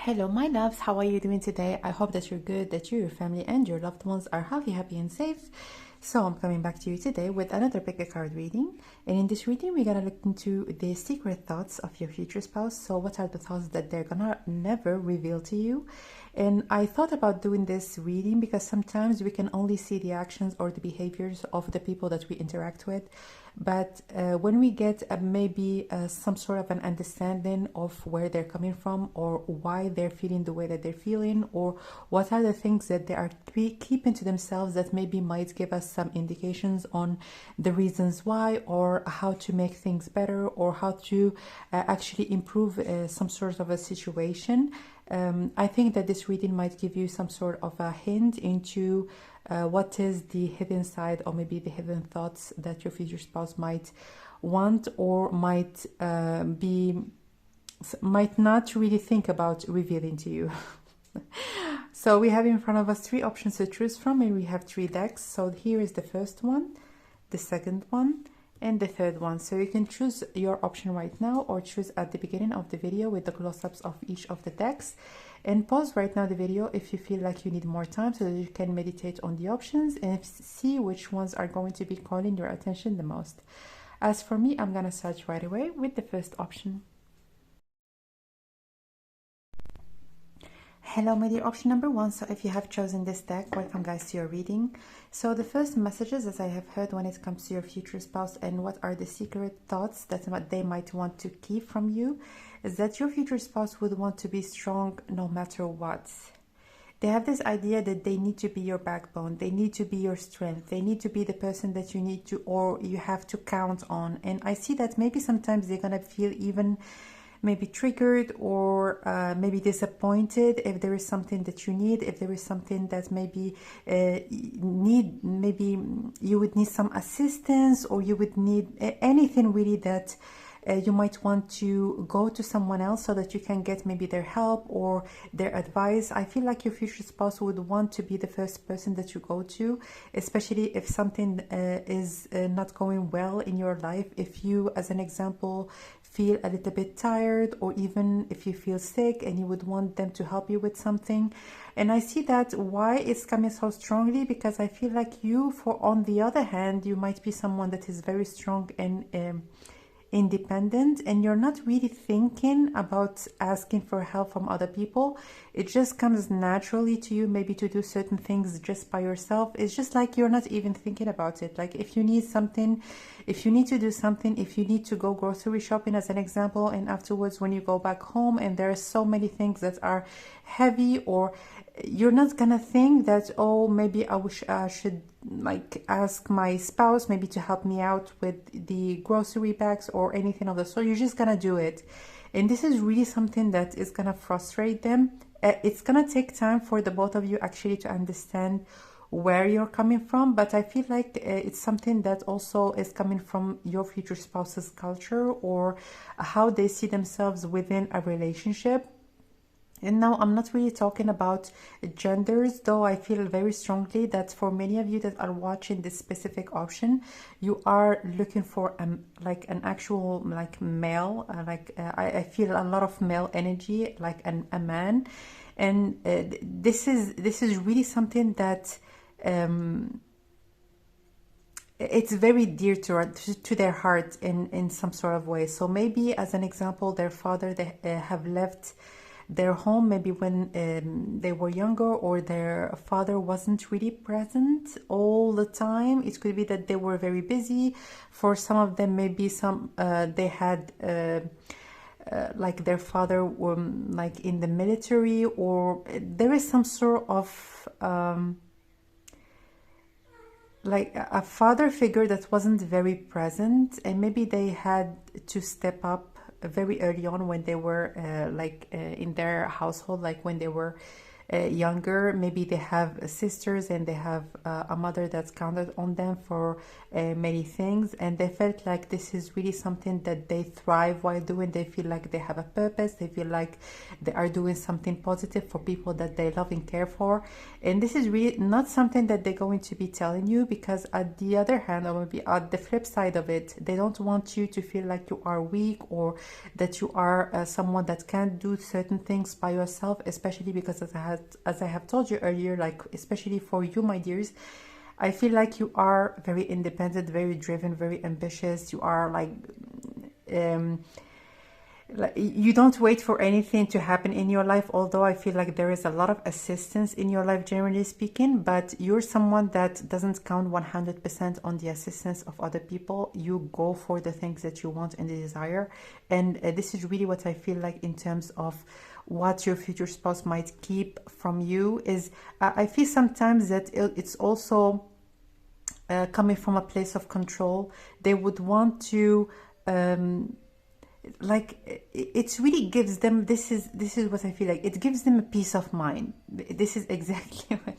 Hello, my loves. How are you doing today? I hope that you're good, that you, your family, and your loved ones are healthy, happy, and safe. So, I'm coming back to you today with another pick a card reading. And in this reading, we're gonna look into the secret thoughts of your future spouse. So, what are the thoughts that they're gonna never reveal to you? And I thought about doing this reading because sometimes we can only see the actions or the behaviors of the people that we interact with. But when we get maybe some sort of an understanding of where they're coming from or why they're feeling the way that they're feeling, or what are the things that they are keeping to themselves that maybe might give us some indications on the reasons why, or how to make things better, or how to actually improve some sort of a situation. I think that this reading might give you some sort of a hint into what is the hidden side, or maybe the hidden thoughts that your future spouse might want, or might not really think about revealing to you. So we have in front of us three options to choose from, and we have three decks. So here is the first one, the second one, and the third one. So you can choose your option right now, or choose at the beginning of the video with the close-ups of each of the decks, and pause right now the video if you feel like you need more time so that you can meditate on the options and see which ones are going to be calling your attention the most. As for me, I'm gonna start right away with the first option. Hello, my dear, option number one. So if you have chosen this deck, welcome guys to your reading. So the first messages that I have heard when it comes to your future spouse and what are the secret thoughts that they might want to keep from you is that your future spouse would want to be strong no matter what. They have this idea that they need to be your backbone, they need to be your strength, they need to be the person that you need to, or you have to count on. And I see that maybe sometimes they're gonna feel even maybe triggered, or maybe disappointed if there is something that you need, if there is something that maybe maybe you would need some assistance, or you would need anything really that you might want to go to someone else so that you can get maybe their help or their advice. I feel like your future spouse would want to be the first person that you go to, especially if something is not going well in your life. If you, as an example, feel a little bit tired, or even if you feel sick and you would want them to help you with something. And I see that why it's coming so strongly, because I feel like you, for on the other hand, you might be someone that is very strong and independent, and you're not really thinking about asking for help from other people. It just comes naturally to you, maybe to do certain things just by yourself. It's just like you're not even thinking about it. Like if you need something, if you need to do something, if you need to go grocery shopping as an example, and afterwards when you go back home and there are so many things that are heavy, or you're not gonna think that, oh, maybe I wish I should like ask my spouse maybe to help me out with the grocery bags or anything of the sort. You're just gonna do it, and this is really something that is gonna frustrate them. It's gonna take time for the both of you actually to understand where you're coming from, but I feel like it's something that also is coming from your future spouse's culture, or how they see themselves within a relationship. And now I'm not really talking about genders, though I feel very strongly that for many of you that are watching this specific option, you are looking for like an actual like male, I feel a lot of male energy, like a man. And this is really something that it's very dear to their heart in some sort of way. So maybe as an example, their father, they have left their home maybe when they were younger, or their father wasn't really present all the time. It could be that they were very busy. For some of them, maybe they had like their father were like in the military, or there is some sort of like a father figure that wasn't very present, and maybe they had to step up very early on when they were in their household, like when they were younger. Maybe they have sisters and they have a mother that's counted on them for many things, and they felt like this is really something that they thrive while doing. They feel like they have a purpose. They feel like they are doing something positive for people that they love and care for. And this is really not something that they're going to be telling you, because at the other hand, or maybe at the flip side of it, they don't want you to feel like you are weak, or that you are someone that can't do certain things by yourself, especially because as I have told you earlier, like especially for you, my dears, I feel like you are very independent, very driven, very ambitious. You are like you don't wait for anything to happen in your life, although I feel like there is a lot of assistance in your life, generally speaking, but you're someone that doesn't count 100% on the assistance of other people. You go for the things that you want and desire. And this is really what I feel like in terms of what your future spouse might keep from you is I feel sometimes that it's also coming from a place of control. They would want to like it really gives them, this is what I feel like, it gives them a peace of mind. This is exactly what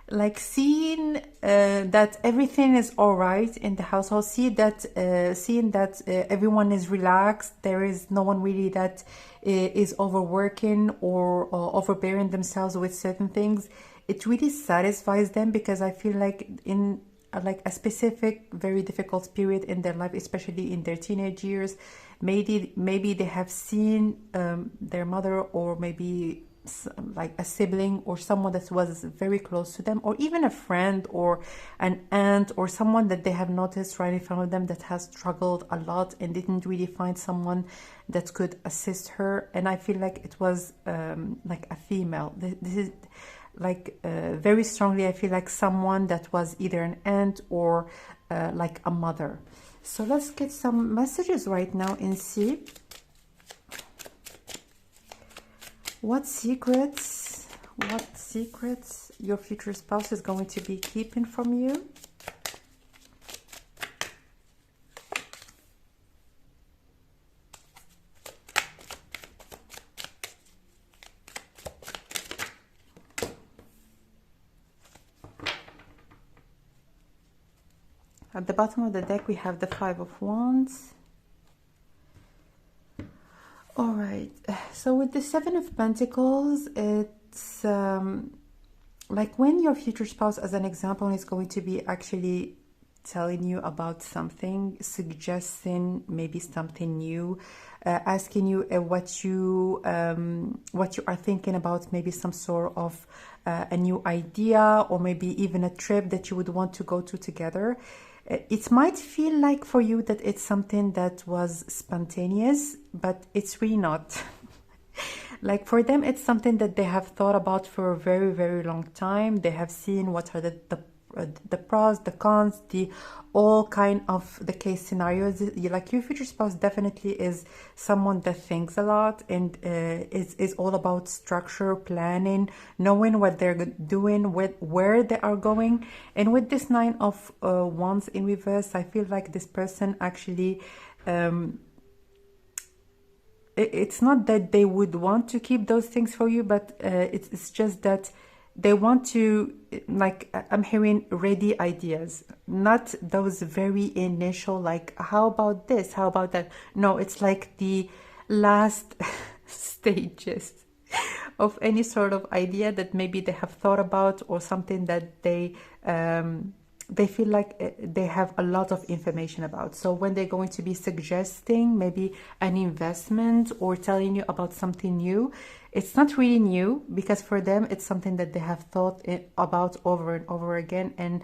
like seeing that everything is all right in the household, seeing that everyone is relaxed, there is no one really that is overworking or overbearing themselves with certain things. It really satisfies them, because I feel like in like a specific very difficult period in their life, especially in their teenage years, maybe they have seen their mother, or maybe like a sibling or someone that was very close to them, or even a friend or an aunt or someone that they have noticed right in front of them that has struggled a lot and didn't really find someone that could assist her. And I feel like it was like a female. This is like very strongly, I feel like someone that was either an aunt or like a mother. So let's get some messages right now and see what secrets your future spouse is going to be keeping from you. At the bottom of the deck, we have the Five of Wands. All right, so with the Seven of Pentacles, it's like when your future spouse, as an example, is going to be actually telling you about something, suggesting maybe something new, asking you what you are thinking about, maybe some sort of a new idea, or maybe even a trip that you would want to go to together. It might feel like for you that it's something that was spontaneous, but it's really not. Like for them, it's something that they have thought about for a very, very long time. They have seen what are the pros, the cons, all kind of the case scenarios. Like your future spouse definitely is someone that thinks a lot and is all about structure, planning, knowing what they're doing, where they are going. And with this Nine of Wands in reverse, I feel like this person actually it's not that they would want to keep those things for you, but it's just that they want to, like, I'm hearing ready ideas, not those very initial, like, how about this, how about that. No, it's like the last stages of any sort of idea that maybe they have thought about, or something that they feel like they have a lot of information about. So when they're going to be suggesting maybe an investment or telling you about something new, it's not really new, because for them it's something that they have thought about over and over again, and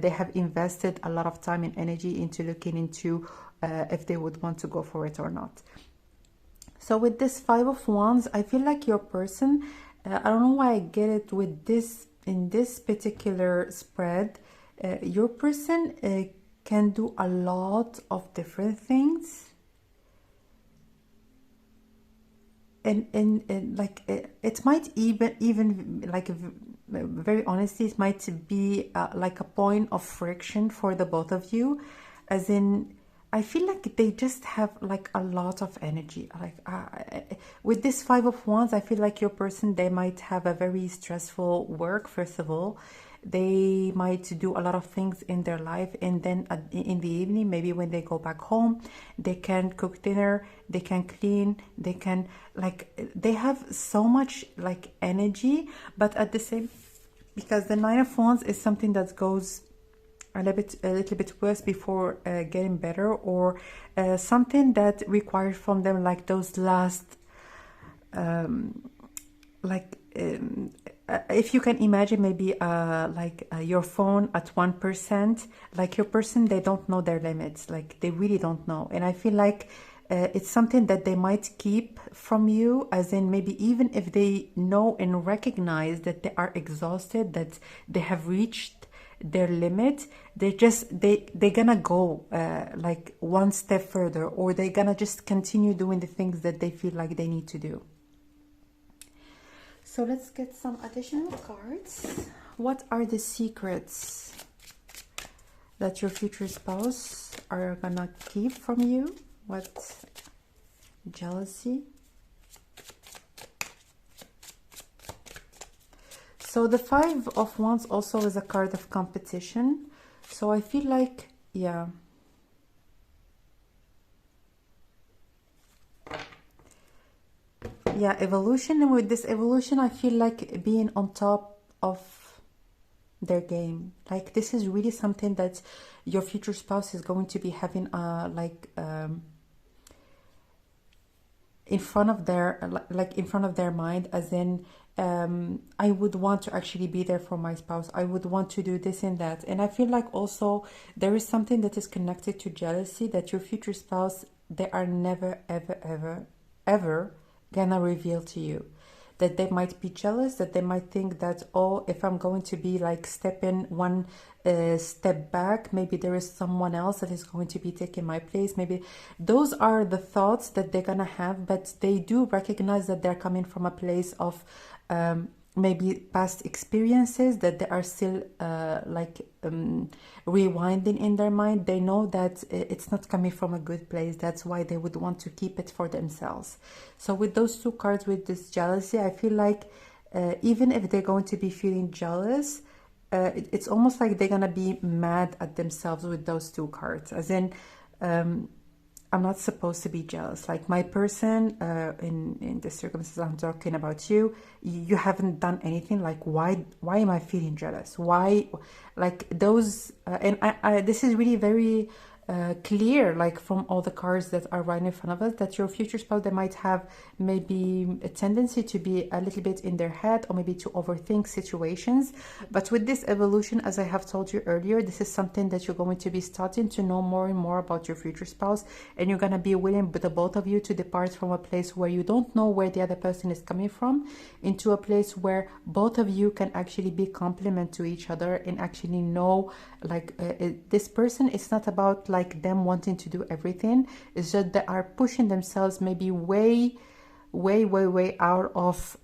they have invested a lot of time and energy into looking into if they would want to go for it or not. So with this Five of Wands, I feel like your person, I don't know why I get it with this in this particular spread, your person can do a lot of different things, and like it might even like, very honestly, it might be like a point of friction for the both of you, as in I feel like they just have like a lot of energy. Like with this Five of Wands, I feel like your person, they might have a very stressful work. First of all, they might do a lot of things in their life, and then in the evening, maybe when they go back home, they can cook dinner, they can clean, they can, like, they have so much like energy. But at the same, because the Nine of Wands is something that goes a little bit worse before getting better, or something that requires from them like those last like if you can imagine, maybe your phone at 1%, like your person, they don't know their limits, like they really don't know. And I feel like it's something that they might keep from you, as in maybe even if they know and recognize that they are exhausted, that they have reached their limit, they're gonna go like one step further, or they're gonna just continue doing the things that they feel like they need to do. So let's get some additional cards. What are the secrets that your future spouse are gonna keep from you? What? Jealousy. So the Five of Wands also is a card of competition. So I feel like, yeah. Yeah, evolution. And with this evolution, I feel like being on top of their game. Like this is really something that your future spouse is going to be having in front of their mind, as in I would want to actually be there for my spouse, I would want to do this and that. And I feel like also there is something that is connected to jealousy, that your future spouse, they are never ever gonna reveal to you, that they might be jealous, that they might think that, oh, if I'm going to be like stepping one step back, maybe there is someone else that is going to be taking my place. Maybe those are the thoughts that they're gonna have, but they do recognize that they're coming from a place of maybe past experiences, that they are still rewinding in their mind. They know that it's not coming from a good place. That's why they would want to keep it for themselves. So with those two cards, with this jealousy, I feel like even if they're going to be feeling jealous, it's almost like they're gonna be mad at themselves with those two cards, as in I'm not supposed to be jealous. Like my person, in the circumstances I'm talking about, you haven't done anything. Like why am I feeling jealous? Why, like those and I this is really very clear, like from all the cards that are right in front of us, that your future spouse, they might have maybe a tendency to be a little bit in their head, or maybe to overthink situations. But with this evolution, as I have told you earlier, this is something that you're going to be starting to know more and more about your future spouse, and you're going to be willing, with the both of you, to depart from a place where you don't know where the other person is coming from, into a place where both of you can actually be complement to each other, and actually know, like this person, it's not about like them wanting to do everything. It's just they are pushing themselves maybe way out of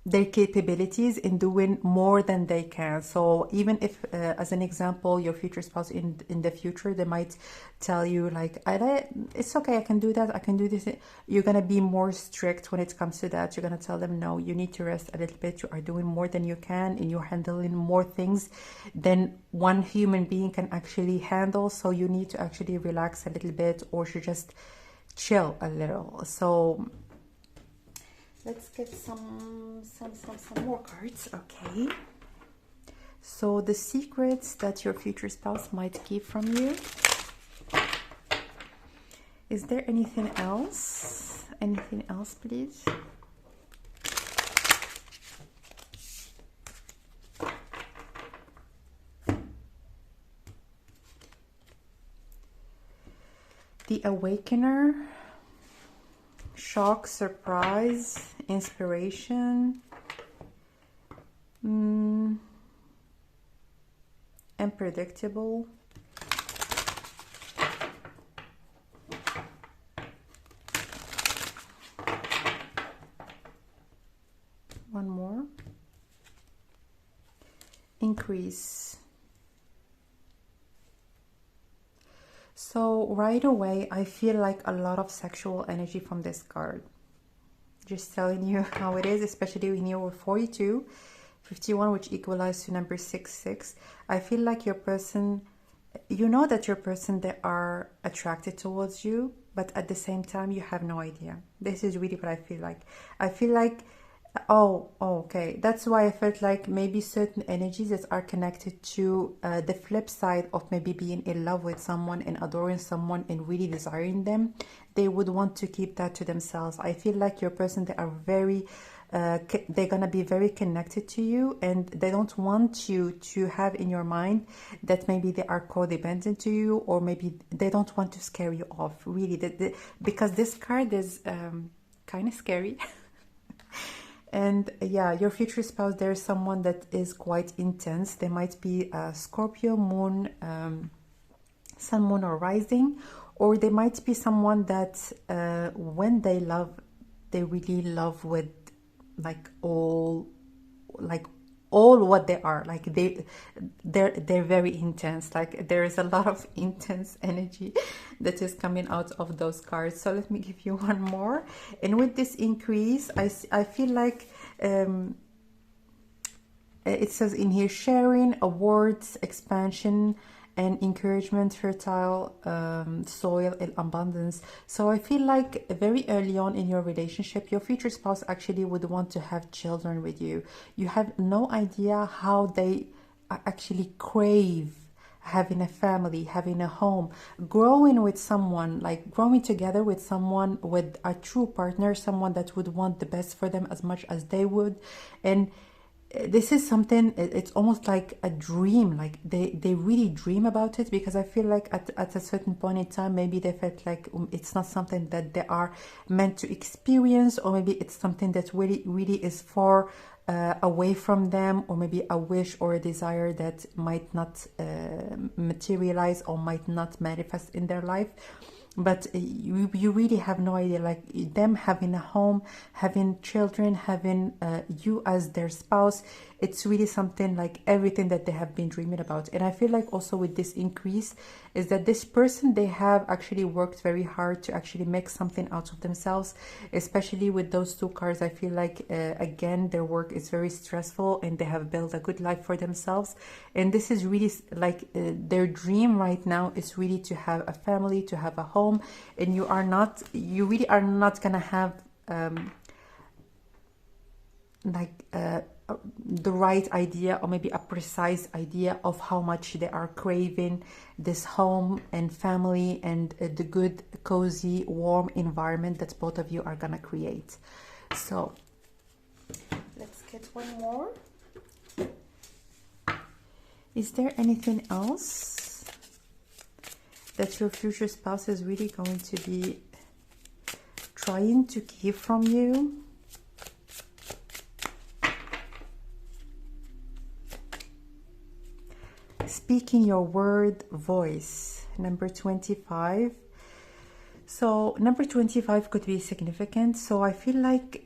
their capabilities, in doing more than they can. So even if as an example, your future spouse in the future, they might tell you like, it's okay, I can do that, I can do this, you're gonna be more strict when it comes to that. You're gonna tell them, no, you need to rest a little bit, you are doing more than you can, and you're handling more things than one human being can actually handle, so you need to actually relax a little bit, or to just chill a little. So let's get some more cards. Okay, so the secrets that your future spouse might keep from you. Is there anything else? Anything else, please? The Awakener. Shock, surprise, inspiration, unpredictable. One more. Increase. So right away, I feel like a lot of sexual energy from this card. Just telling you how it is, especially when you're 42, 51, which equalizes to number 66. I feel like your person, you know that your person, they are attracted towards you, but at the same time, you have no idea. This is really what I feel like. I feel like, okay. That's why I felt like maybe certain energies that are connected to the flip side of maybe being in love with someone and adoring someone and really desiring them, they would want to keep that to themselves. I feel like your person, they are very they're gonna be very connected to you, and they don't want you to have in your mind that maybe they are codependent to you, or maybe they don't want to scare you off, really, because this card is kind of scary. And yeah, your future spouse, there's someone that is quite intense. They might be a Scorpio moon, sun, moon, or rising, or they might be someone that when they love, they really love with like all what they are. Like they're very intense. Like there is a lot of intense energy that is coming out of those cards. So let me give you one more. And with this increase, I feel like it says in here, sharing, awards, expansion, and encouragement, fertile soil, and abundance. So I feel like very early on in your relationship, your future spouse actually would want to have children with you. You have no idea how they actually crave having a family, having a home, growing with someone, like growing together with someone, with a true partner, someone that would want the best for them as much as they would. And this is something, it's almost like a dream. Like they really dream about it, because I feel like at a certain point in time, maybe they felt like it's not something that they are meant to experience, or maybe it's something that really is far away from them, or maybe a wish or a desire that might not materialize or might not manifest in their life. But you really have no idea, like them having a home, having children, having you as their spouse. It's really something like everything that they have been dreaming about. And I feel like also with this increase is that this person, they have actually worked very hard to actually make something out of themselves, especially with those two cards. I feel like again, their work is very stressful, and they have built a good life for themselves. And this is really like their dream right now is really to have a family, to have a home. And you really are not gonna have the right idea, or maybe a precise idea of how much they are craving this home and family, and the good, cozy, warm environment that both of you are gonna create. So let's get one more. Is there anything else that your future spouse is really going to be trying to keep from you? Speaking your word, voice, number 25. So number 25 could be significant. So I feel like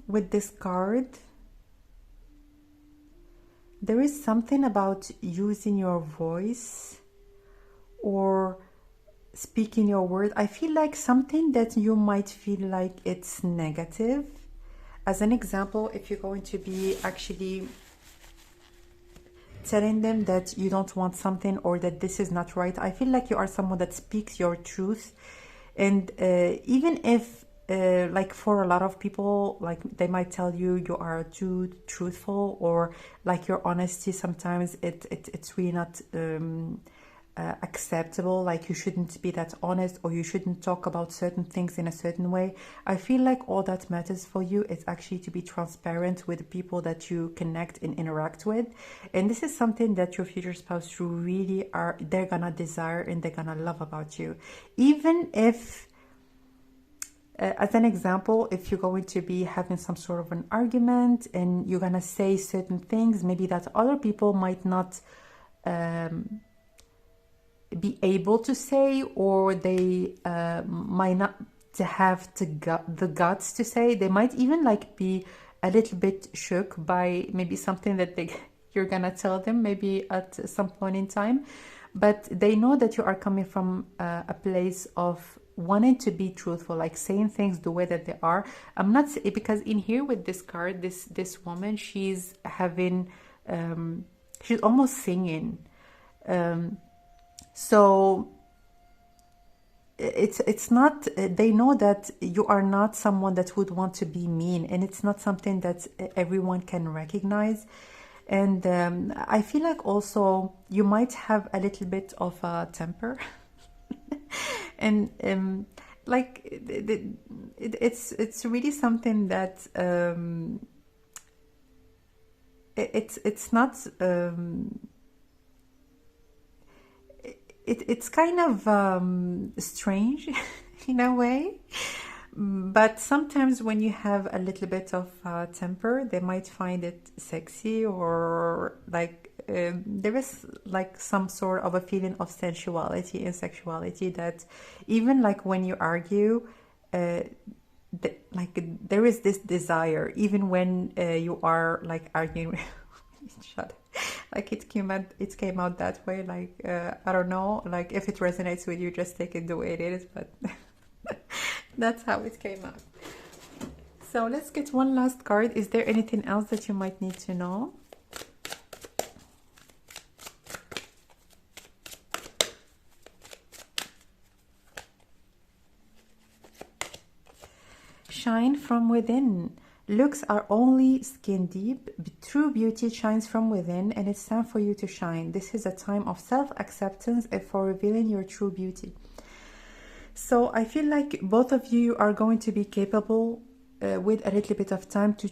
with this card, there is something about using your voice or speaking your word. I feel like something that you might feel like it's negative. As an example, if you're going to be actually telling them that you don't want something, or that this is not right, I feel like you are someone that speaks your truth. And even if like for a lot of people, like they might tell you you are too truthful, or like your honesty, sometimes it's really not acceptable, like you shouldn't be that honest, or you shouldn't talk about certain things in a certain way. I feel like all that matters for you is actually to be transparent with the people that you connect and interact with. And this is something that your future spouse really are, they're gonna desire and they're gonna love about you. Even if as an example, if you're going to be having some sort of an argument and you're gonna say certain things maybe that other people might not be able to say, or they might not to have the guts to say, they might even like be a little bit shook by maybe something that you're gonna tell them maybe at some point in time. but they know that you are coming from a place of wanting to be truthful, like saying things the way that they are. I'm not, because in here with this card, this woman, she's having she's almost singing. So it's not, they know that you are not someone that would want to be mean, and it's not something that everyone can recognize. And I feel like also you might have a little bit of a temper. And like it's really something that it's not it's kind of strange in a way, but sometimes when you have a little bit of temper, they might find it sexy, or like there is like some sort of a feeling of sensuality and sexuality that even like when you argue, like there is this desire even when you are like arguing. Shut. Like it came out that way. Like I don't know. Like if it resonates with you, just take it the way it is. But that's how it came out. So let's get one last card. Is there anything else that you might need to know? Shine from within. Looks are only skin deep. True beauty shines from within, and it's time for you to shine. This is a time of self-acceptance and for revealing your true beauty. So I feel like both of you are going to be capable with a little bit of time to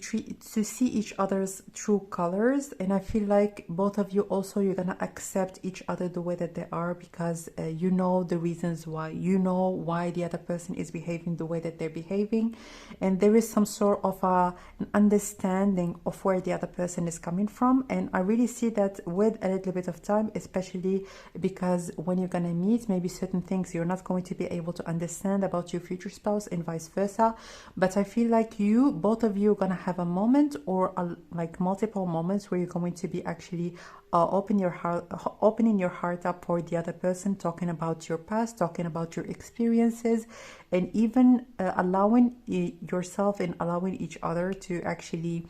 see each other's true colors. And I feel like both of you also, you're gonna accept each other the way that they are, because you know the reasons why, you know why the other person is behaving the way that they're behaving, and there is some sort of an understanding of where the other person is coming from. And I really see that with a little bit of time, especially because when you're gonna meet, maybe certain things you're not going to be able to understand about your future spouse and vice versa. But I feel like you, both of you, are gonna have a moment or like multiple moments where you're going to be actually opening your heart up for the other person, talking about your past, talking about your experiences, and even allowing yourself and allowing each other to actually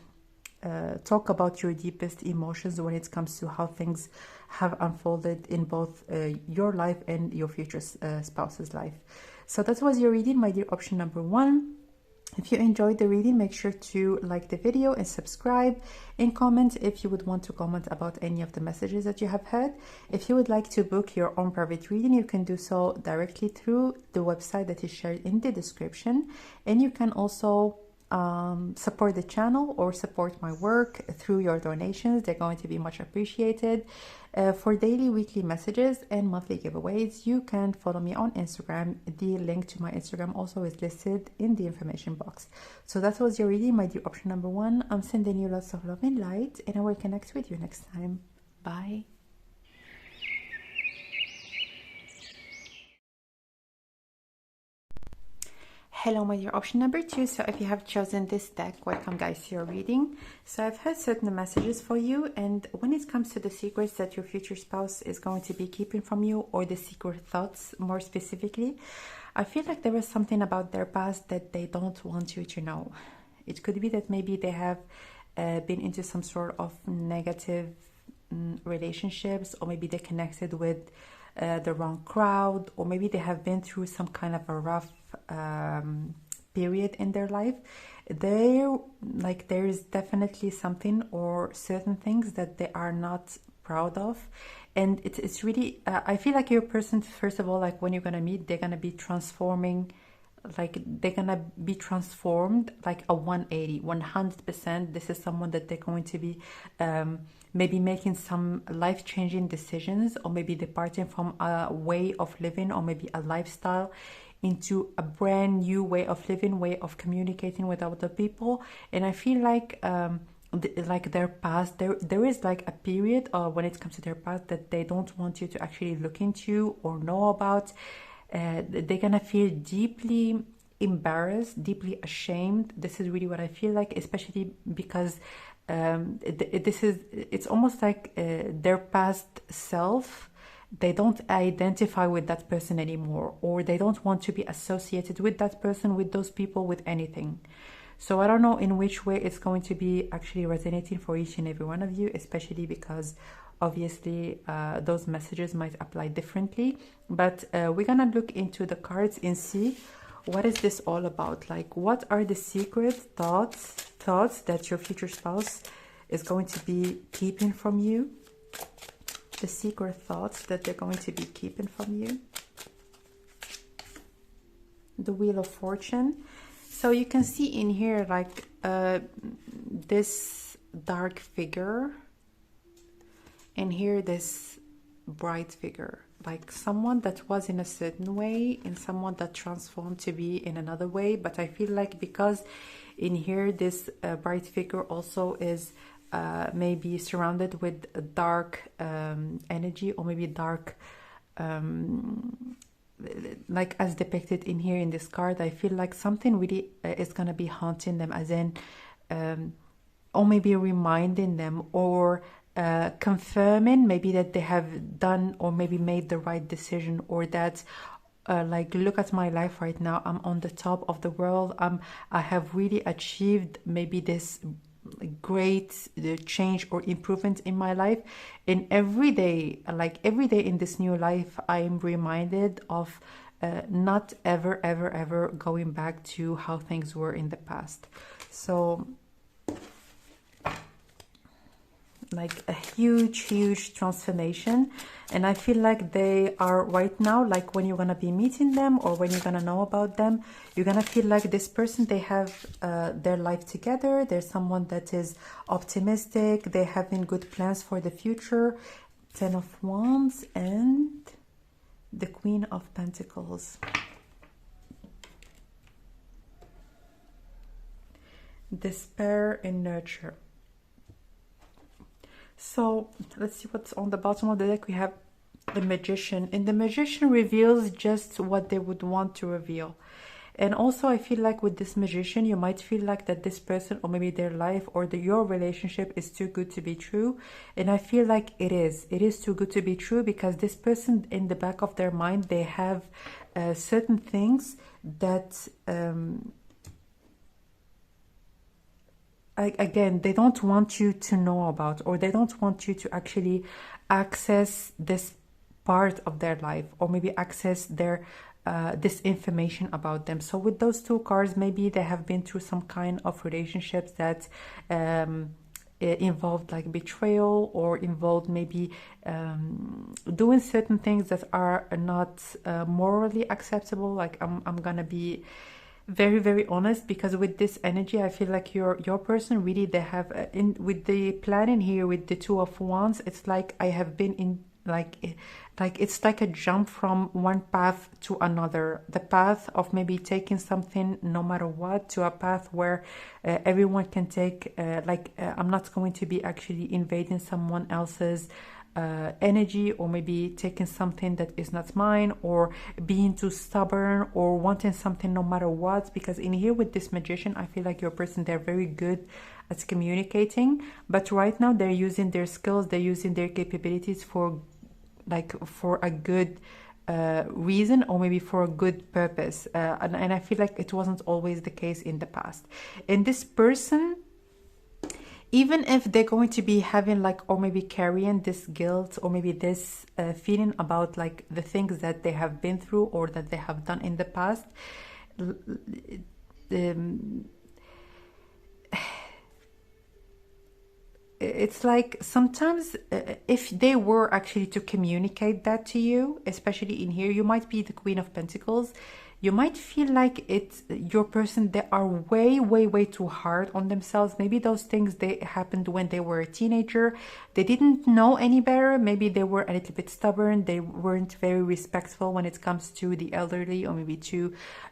talk about your deepest emotions when it comes to how things have unfolded in both your life and your future spouse's life. So that was your reading, my dear option number one. If you enjoyed the reading, make sure to like the video and subscribe, and comment if you would want to comment about any of the messages that you have heard. If you would like to book your own private reading, you can do so directly through the website that is shared in the description. And you can also support the channel or support my work through your donations. They're going to be much appreciated. For daily, weekly messages and monthly giveaways, you can follow me on Instagram. The link to my Instagram also is listed in the information box. So that was your reading, my dear option number one. I'm sending you lots of love and light, and I will connect with you next time. Bye. Hello, my dear option number two. So if you have chosen this deck, welcome guys to your reading. So I've heard certain messages for you, and when it comes to the secrets that your future spouse is going to be keeping from you, or the secret thoughts more specifically, I feel like there is something about their past that they don't want you to know. It could be that maybe they have been into some sort of negative relationships, or maybe they connected with the wrong crowd, or maybe they have been through some kind of a rough period in their life. There is definitely something or certain things that they are not proud of, and it's really I feel like your person, first of all, like when you're gonna meet, they're gonna be transforming, like they're gonna be transformed like a 100%. This is someone that they're going to be maybe making some life-changing decisions, or maybe departing from a way of living, or maybe a lifestyle, into a brand new way of living, way of communicating with other people. And I feel like like their past, there is like a period when it comes to their past that they don't want you to actually look into or know about. They're gonna feel deeply embarrassed, deeply ashamed. This is really what I feel like, especially because it's almost like their past self they don't identify with that person anymore, or they don't want to be associated with that person, with those people, with anything. So I don't know in which way it's going to be actually resonating for each and every one of you, especially because obviously those messages might apply differently. But we're gonna look into the cards and see what is this all about. Like, what are the secret thoughts that your future spouse is going to be keeping from you? The secret thoughts that they're going to be keeping from you. The Wheel of Fortune. So you can see in here like this dark figure, and here this bright figure, like someone that was in a certain way and someone that transformed to be in another way. But I feel like because in here this bright figure also is maybe surrounded with a dark energy, or maybe dark like as depicted in here in this card. I feel like something really is gonna be haunting them, as in or maybe reminding them, or confirming maybe that they have done or maybe made the right decision, or that like, look at my life right now, I'm on the top of the world, I have really achieved maybe this great change or improvement in my life. And every day, like every day in this new life, I am reminded of not ever going back to how things were in the past. So like a huge transformation. And I feel like they are right now, like when you're gonna be meeting them or when you're gonna know about them, you're gonna feel like this person, they have their life together. There's someone that is optimistic, they're having good plans for the future. 10 of Wands and the Queen of Pentacles. Despair and nurture. So let's see what's on the bottom of the deck. We have the Magician, and the Magician reveals just what they would want to reveal. And also I feel like with this Magician, you might feel like that this person, or maybe their life, or your relationship is too good to be true. And I feel like it is too good to be true, because this person, in the back of their mind, they have certain things that again, they don't want you to know about, or they don't want you to actually access this part of their life, or maybe access their this information about them. So with those two cards, maybe they have been through some kind of relationships that involved like betrayal, or involved maybe doing certain things that are not morally acceptable. Like I'm gonna be very honest, because with this energy, I feel like your person really, they have in with the plan in here with the Two of Wands, it's like I have been in like it's like a jump from one path to another, the path of maybe taking something no matter what, to a path where everyone can take I'm not going to be actually invading someone else's energy, or maybe taking something that is not mine, or being too stubborn, or wanting something no matter what. Because in here with this Magician, I feel like your person, they're very good at communicating, but right now they're using their skills, they're using their capabilities for a good reason, or maybe for a good purpose, and I feel like it wasn't always the case in the past. And this person, even if they're going to be having or maybe carrying this guilt, or maybe this feeling about the things that they have been through, or that they have done in the past, it's like sometimes if they were actually to communicate that to you, especially in here, you might be the Queen of Pentacles. You might feel like it's your person, they are way too hard on themselves. Maybe those things, they happened when they were a teenager. They didn't know any better. Maybe they were a little bit stubborn. They weren't very respectful when it comes to the elderly, or maybe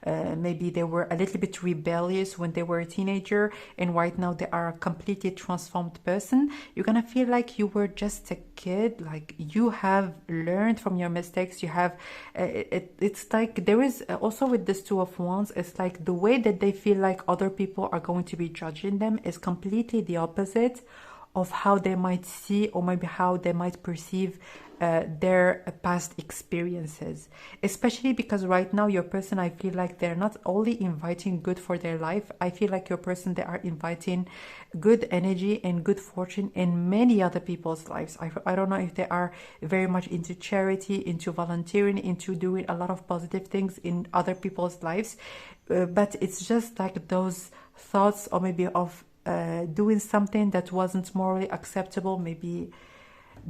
maybe they were a little bit rebellious when they were a teenager. And right now they are a completely transformed person. You're gonna feel like you were just a kid. Like you have learned from your mistakes. You have, it's like there is also with this Two of Wands, it's like the way that they feel like other people are going to be judging them is completely the opposite of how they might see or maybe how they might perceive their past experiences, especially because right now your person, I feel like they're not only inviting good for their life. I feel like your person, they are inviting good energy and good fortune in many other people's lives. I don't know if they are very much into charity, into volunteering, into doing a lot of positive things in other people's lives, but it's just like those thoughts or maybe of doing something that wasn't morally acceptable, maybe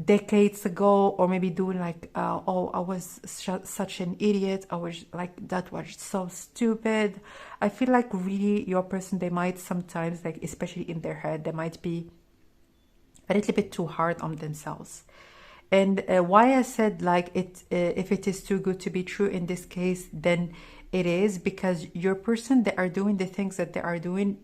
decades ago, or maybe doing like oh, I was such an idiot, I was like, that was so stupid. I feel like really your person, they might sometimes, like especially in their head, they might be a little bit too hard on themselves. And why I said like it, if it is too good to be true in this case, then it is, because your person, they are doing the things that they are doing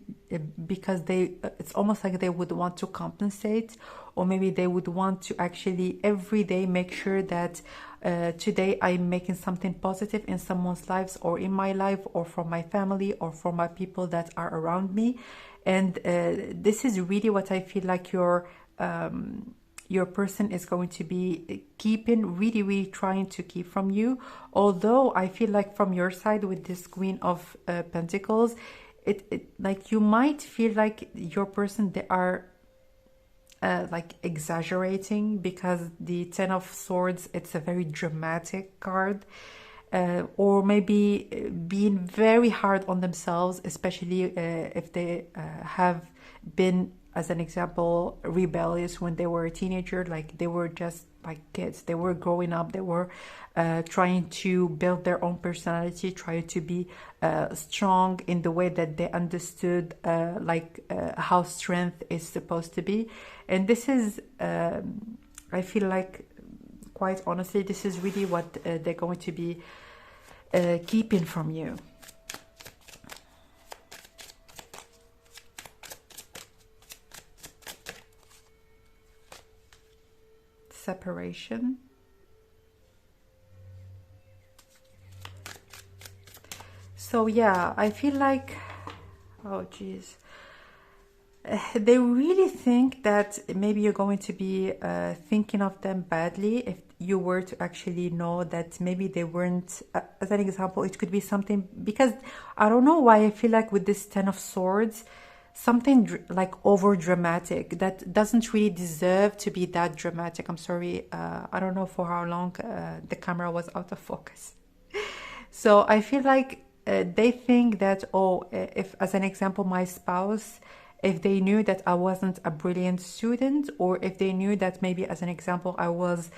because they, it's almost like they would want to compensate, or maybe they would want to actually every day make sure that today I'm making something positive in someone's lives, or in my life, or for my family, or for my people that are around me. And this is really what I feel like your person is going to be keeping, really, really trying to keep from you. Although I feel like from your side with this Queen of Pentacles, it like you might feel like your person, they are like exaggerating, because the Ten of Swords, it's a very dramatic card. Or maybe being very hard on themselves, especially if they have been, as an example, rebellious when they were a teenager. Like they were just like kids, they were growing up, they were trying to build their own personality, trying to be strong in the way that they understood how strength is supposed to be. And this is I feel like, quite honestly, this is really what they're going to be keeping from you. Separation. So yeah, I feel like, oh geez, they really think that maybe you're going to be thinking of them badly if you were to actually know that maybe they weren't, as an example, it could be something, because I don't know why I feel like with this Ten of Swords, something like over dramatic that doesn't really deserve to be that dramatic. I'm sorry, I don't know for how long the camera was out of focus. So I feel like they think that, oh, if, as an example, my spouse, if they knew that I wasn't a brilliant student, or if they knew that maybe, as an example, I was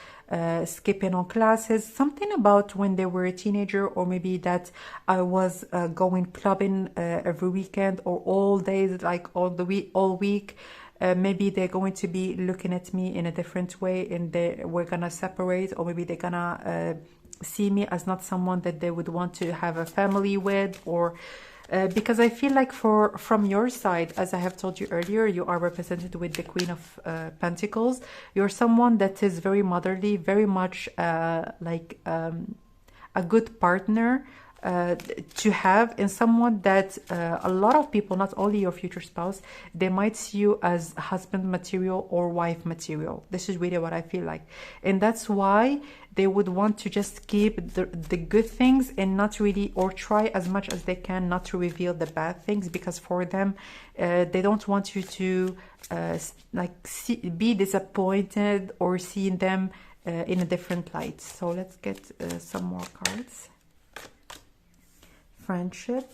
skipping on classes, something about when they were a teenager, or maybe that I was going clubbing every weekend or all days, like all week, maybe they're going to be looking at me in a different way, and we're gonna separate, or maybe they're gonna see me as not someone that they would want to have a family with, or because I feel like from your side, as I have told you earlier, you are represented with the Queen of Pentacles. You're someone that is very motherly, very much like a good partner to have, and someone that a lot of people, not only your future spouse, they might see you as husband material or wife material. This is really what I feel like. And that's why they would want to just keep the good things, and not really, or try as much as they can not to reveal the bad things, because for them, they don't want you to be disappointed or seeing them in a different light. So let's get some more cards. Friendship.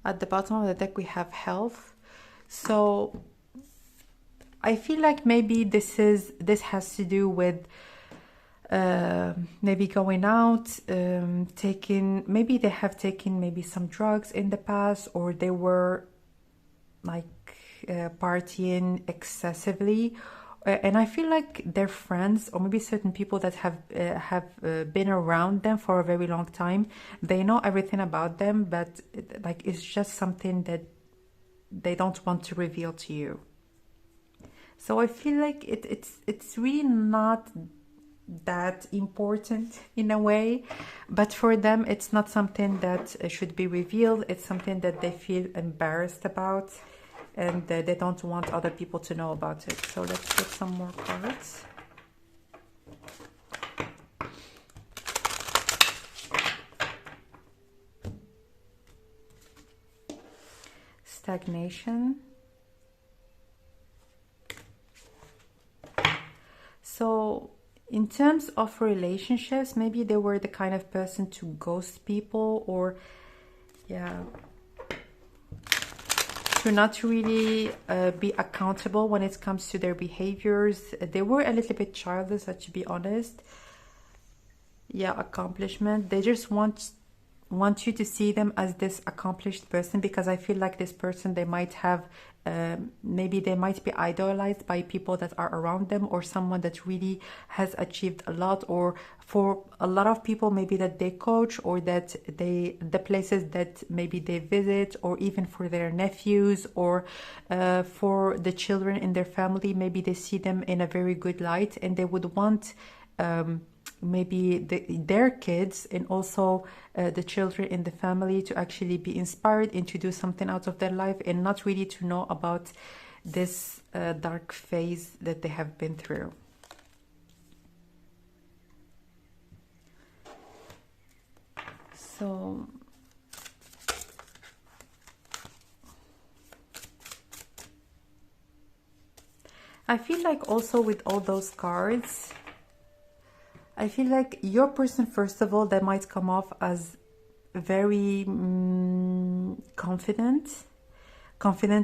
At the bottom of the deck we have health. So I feel like maybe this has to do with maybe going out, maybe they have taken maybe some drugs in the past, or they were like partying excessively. And I feel like their friends, or maybe certain people that have been around them for a very long time, they know everything about them, but like it's just something that they don't want to reveal to you. So I feel like it's really not that important in a way, but for them it's not something that should be revealed. It's something that they feel embarrassed about. and they don't want other people to know about it. So let's get some more cards. Stagnation. So in terms of relationships, maybe they were the kind of person to ghost people, or to not really be accountable when it comes to their behaviors. They were a little bit childish, to be honest. Accomplishment. They just want you to see them as this accomplished person, because I feel like this person, they might have maybe they might be idolized by people that are around them, or someone that really has achieved a lot, or for a lot of people maybe that they coach, or that the places that maybe they visit, or even for their nephews, or for the children in their family, maybe they see them in a very good light, and they would want maybe their kids, and also the children in the family, to actually be inspired and to do something out of their life, and not really to know about this dark phase that they have been through. So I feel like also with all those cards, I feel like your person, first of all, they might come off as very confident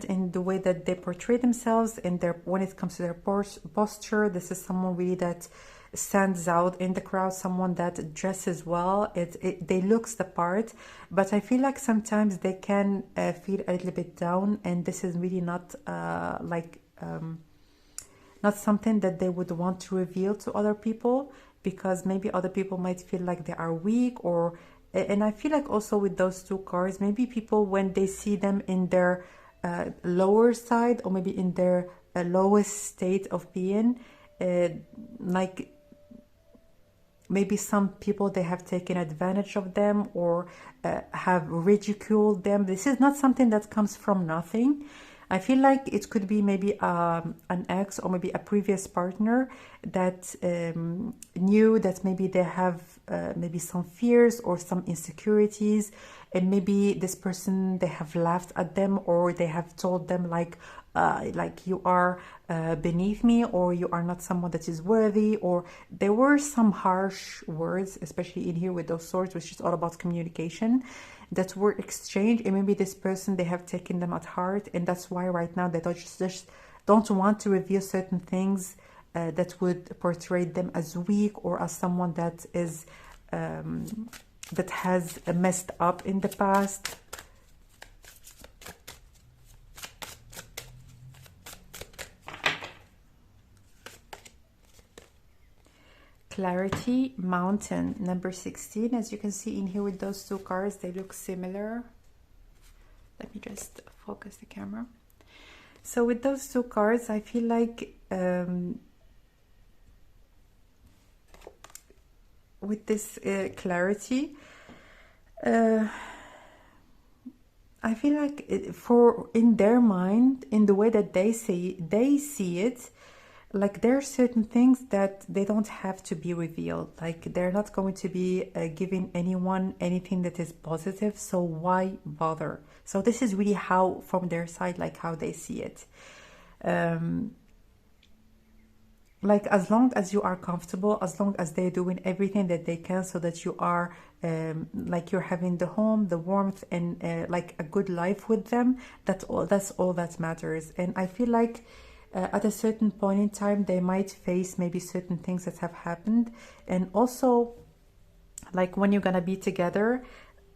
in the way that they portray themselves, and when it comes to their posture. This is someone really that stands out in the crowd, someone that dresses well. They looks the part, but I feel like sometimes they can feel a little bit down, and this is really not not something that they would want to reveal to other people, because maybe other people might feel like they are weak, and I feel like also with those two cards, maybe people, when they see them in their lower side, or maybe in their lowest state of being, like maybe some people, they have taken advantage of them, or have ridiculed them. This is not something that comes from nothing. I feel like it could be maybe an ex, or maybe a previous partner that knew that maybe they have maybe some fears or some insecurities, and maybe this person, they have laughed at them, or they have told them like you are beneath me, or you are not someone that is worthy, or there were some harsh words, especially in here with those swords, which is all about communication, that were exchanged, and maybe this person, they have taken them at heart, and that's why right now they just don't want to reveal certain things that would portray them as weak, or as someone that is that has messed up in the past. Clarity, Mountain, number 16. As you can see in here with those two cards, they look similar. Let me just focus the camera. So with those two cards, I feel like with this clarity, I feel like in their mind, in the way that they see it, like there are certain things that they don't have to be revealed. Like they're not going to be giving anyone anything that is positive, so why bother? So this is really how, from their side, like how they see it. Like as long as you are comfortable, as long as they're doing everything that they can, so that you are like you're having the home, the warmth, and like a good life with them, that's all that matters. And I feel like at a certain point in time, they might face maybe certain things that have happened. And also, like when you're gonna be together,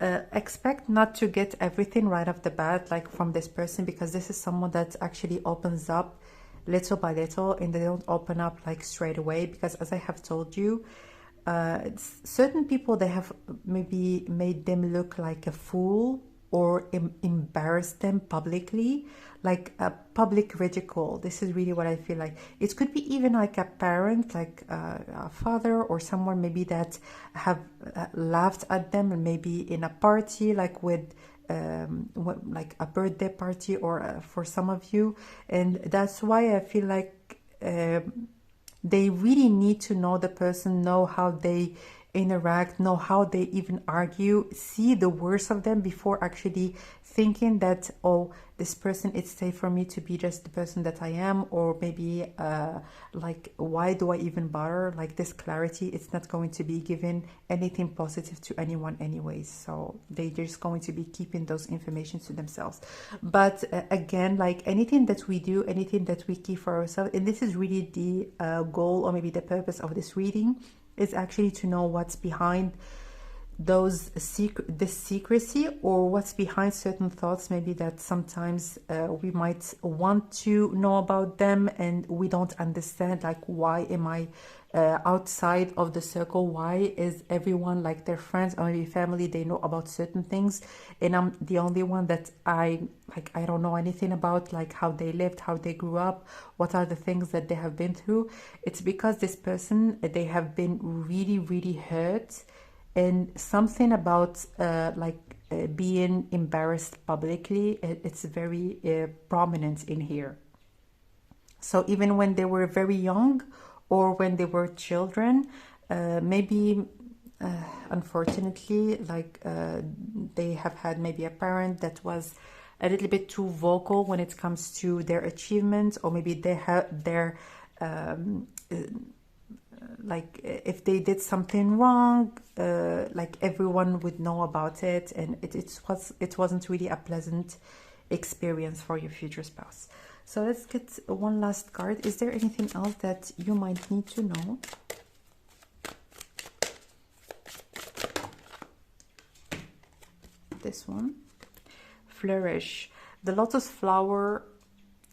expect not to get everything right off the bat, like from this person, because this is someone that actually opens up little by little, and they don't open up like straight away, because as I have told you, certain people, they have maybe made them look like a fool, or embarrass them publicly, like a public ridicule. This is really what I feel like. It could be even like a parent, like a father, or someone maybe that have laughed at them, and maybe in a party, like with like a birthday party, or for some of you. And that's why I feel like they really need to know the person, know how they interact, know how they even argue, see the worst of them before actually thinking that, oh, this person, it's safe for me to be just the person that I am, or maybe like, why do I even bother? Like, this clarity, it's not going to be given anything positive to anyone anyways, so they're just going to be keeping those information to themselves. But again, like anything that we do, anything that we keep for ourselves, and this is really the goal, or maybe the purpose of this reading, is actually to know what's behind this secrecy, or what's behind certain thoughts maybe that sometimes we might want to know about them, and we don't understand, like, why am I outside of the circle? Why is everyone, like their friends or maybe family, they know about certain things, and I'm the only one that I don't know anything about, like how they lived, how they grew up, what are the things that they have been through? It's because this person, they have been really, really hurt, and something about being embarrassed publicly, it's very prominent in here. So even when they were very young, or when they were children, maybe unfortunately, they have had maybe a parent that was a little bit too vocal when it comes to their achievements, or maybe they have their like if they did something wrong, like everyone would know about it, and it wasn't really a pleasant experience for your future spouse. So let's get one last card. Is there anything else that you might need to know? This one, flourish. The lotus flower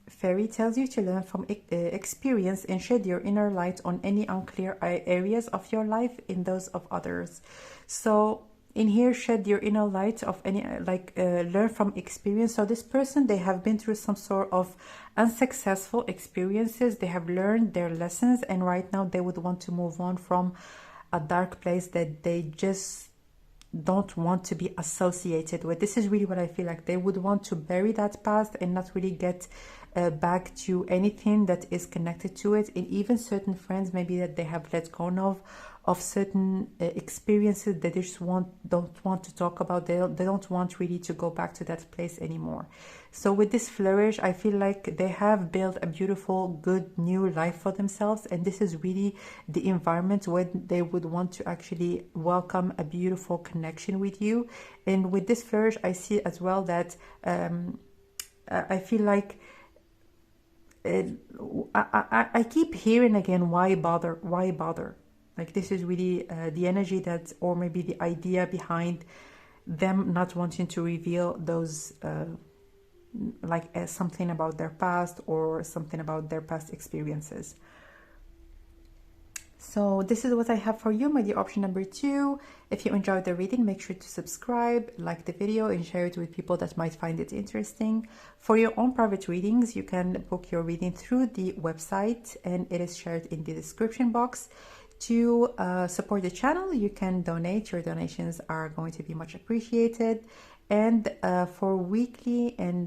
fairy tells you to learn from experience and shed your inner light on any unclear areas of your life in those of others. So in here, shed your inner light of any, learn from experience. So this person, they have been through some sort of unsuccessful experiences. They have learned their lessons, and right now they would want to move on from a dark place that they just don't want to be associated with. This is really what I feel like. They would want to bury that past and not really get back to anything that is connected to it. And even certain friends maybe that they have let go of certain experiences that they just don't want to talk about. They don't want really to go back to that place anymore. So with this flourish, I feel like they have built a beautiful, good new life for themselves, and this is really the environment where they would want to actually welcome a beautiful connection with you. And with this flourish, I see as well that I feel like I keep hearing again, why bother? Why bother? Like, this is really the energy that, or maybe the idea behind them not wanting to reveal those something about their past, or something about their past experiences. So this is what I have for you, my dear option number 2. If you enjoyed the reading, make sure to subscribe, like the video, and share it with people that might find it interesting. For your own private readings, you can book your reading through the website, and it is shared in the description box. To support the channel, you can donate. Your donations are going to be much appreciated. And for weekly and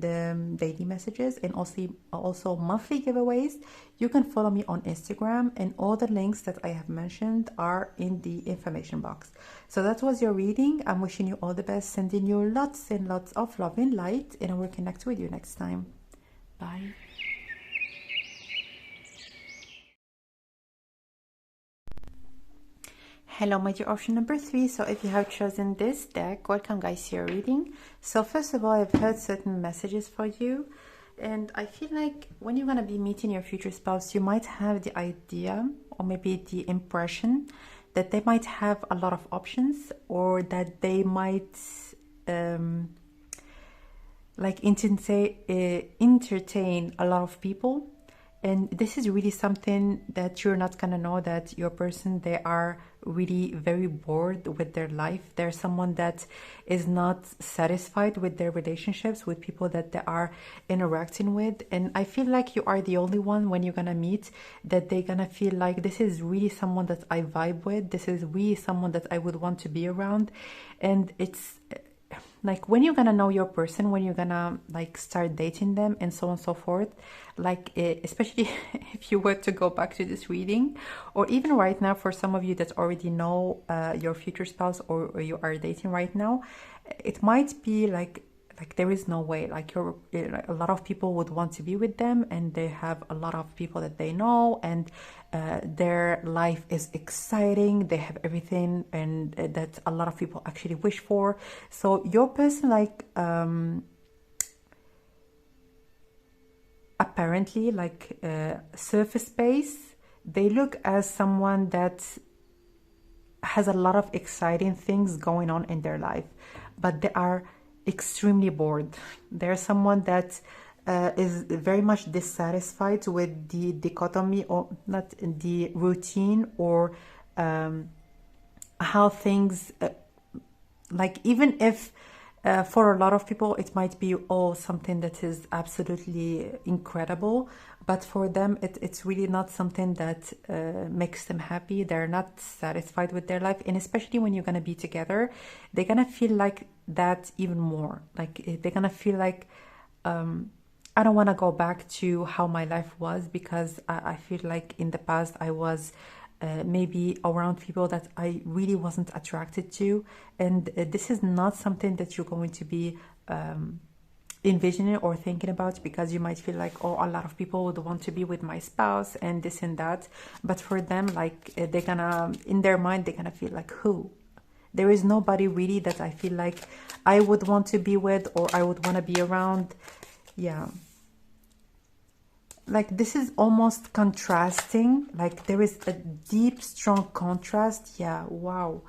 daily messages, and also monthly giveaways, you can follow me on Instagram, and all the links that I have mentioned are in the information box. So that was your reading. I'm wishing you all the best, sending you lots and lots of love and light, and I will connect with you next time. Bye. Hello, my dear option number 3. So if you have chosen this deck, welcome guys to your reading. So first of all, I've heard certain messages for you, and I feel like when you're going to be meeting your future spouse, you might have the idea, or maybe the impression, that they might have a lot of options, or that they might entertain a lot of people. And this is really something that you're not gonna know, that your person, they are really very bored with their life. They're someone that is not satisfied with their relationships, with people that they are interacting with. And I feel like you are the only one, when you're gonna meet, that they're gonna feel like, this is really someone that I vibe with. This is really someone that I would want to be around. And it's like when you're gonna know your person, when you're gonna like start dating them and so on and so forth, like especially if you were to go back to this reading, or even right now for some of you that already know your future spouse, or you are dating right now, it might be like there is no way, like a lot of people would want to be with them, and they have a lot of people that they know, and their life is exciting, they have everything, and that a lot of people actually wish for. So your person, like apparently, like surface base, they look as someone that has a lot of exciting things going on in their life, but they are extremely bored. They're someone that is very much dissatisfied with the dichotomy, or not the routine, or how things like, even if for a lot of people it might be something that is absolutely incredible, but for them it's really not something that makes them happy. They're not satisfied with their life, and especially when you're gonna be together, they're gonna feel like that even more. Like they're gonna feel like I don't want to go back to how my life was, because I feel like in the past I was maybe around people that I really wasn't attracted to, and this is not something that you're going to be envisioning or thinking about, because you might feel like, oh, a lot of people would want to be with my spouse and this and that, but for them, like they're gonna, in their mind, they're gonna feel like, who? There is nobody really that I feel like I would want to be with, or I would want to be around. Yeah, like this is almost contrasting, like there is a deep, strong contrast. Yeah, wow.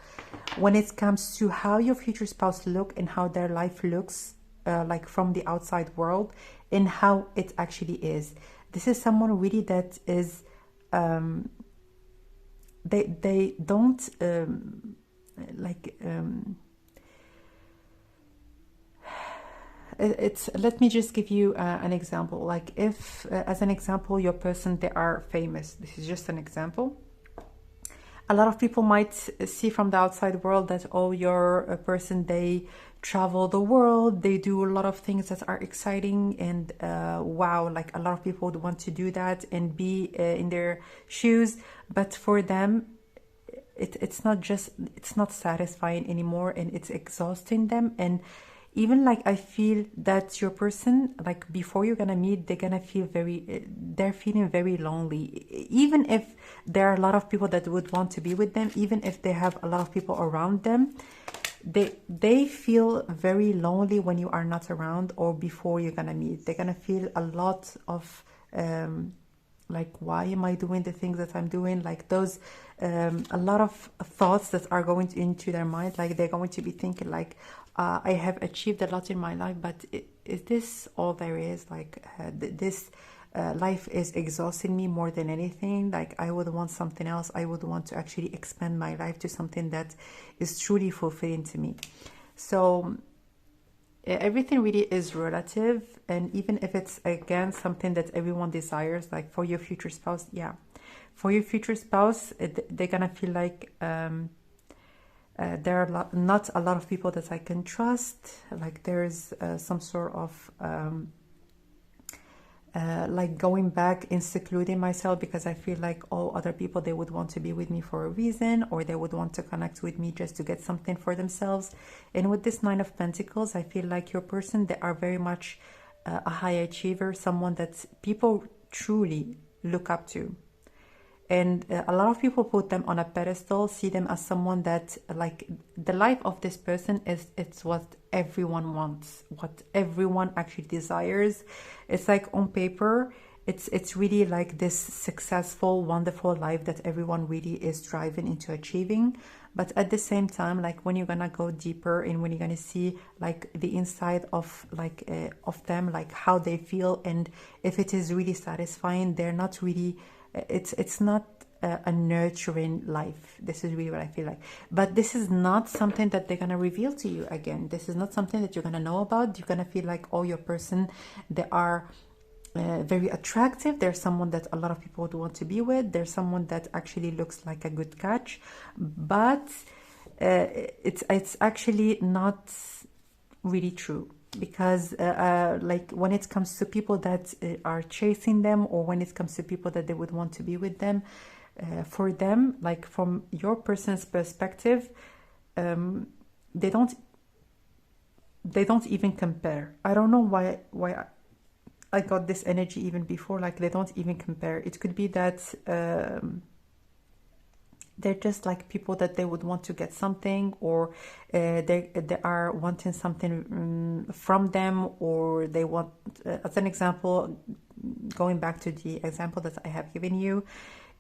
When it comes to how your future spouse look and how their life looks, like from the outside world, and how it actually is. This is someone really that is they don't like it's, let me just give you an example. Like if as an example, your person, they are famous, this is just an example. A lot of people might see from the outside world that, oh, your person, they travel the world, they do a lot of things that are exciting, and wow, like a lot of people would want to do that and be in their shoes. But for them, it's not satisfying anymore, and it's exhausting them. And even like I feel that your person, like before you're gonna meet, they're gonna feel they're feeling very lonely. Even if there are a lot of people that would want to be with them, even if they have a lot of people around them, they feel very lonely when you are not around, or before you're gonna meet. They're gonna feel a lot of like, why am I doing the things that I'm doing? Like those a lot of thoughts that are going into their mind. Like they're going to be thinking like, I have achieved a lot in my life, but is this all there is? Like this life is exhausting me more than anything. Like I would want something else. I would want to actually expand my life to something that is truly fulfilling to me. So everything really is relative, and even if it's again something that everyone desires, like for your future spouse, yeah, for your future spouse, they're gonna feel like there are not a lot of people that I can trust. Like there's some sort of like going back and secluding myself, because I feel like all other people, they would want to be with me for a reason, or they would want to connect with me just to get something for themselves. And with this Nine of Pentacles, I feel like your person, they are very much a high achiever, someone that people truly look up to. And a lot of people put them on a pedestal, see them as someone that, like, the life of this person is, it's what everyone wants, what everyone actually desires. It's like on paper, it's really like this successful, wonderful life that everyone really is striving into achieving. But at the same time, like when you're gonna go deeper and when you're gonna see like the inside of like of them, like how they feel, and if it is really satisfying, they're not really. It's not a nurturing life. This is really what I feel like. But this is not something that they're gonna reveal to you. Again, this is not something that you're gonna know about. You're gonna feel like, oh, your person, they are very attractive. There's someone that a lot of people would want to be with. There's someone that actually looks like a good catch, but it's actually not really true, because like when it comes to people that are chasing them, or when it comes to people that they would want to be with them, for them, like from your person's perspective, they don't even compare. I don't know why I got this energy even before, like they don't even compare. It could be that they're just like people that they would want to get something, or they are wanting something from them, or they want, as an example, going back to the example that I have given you,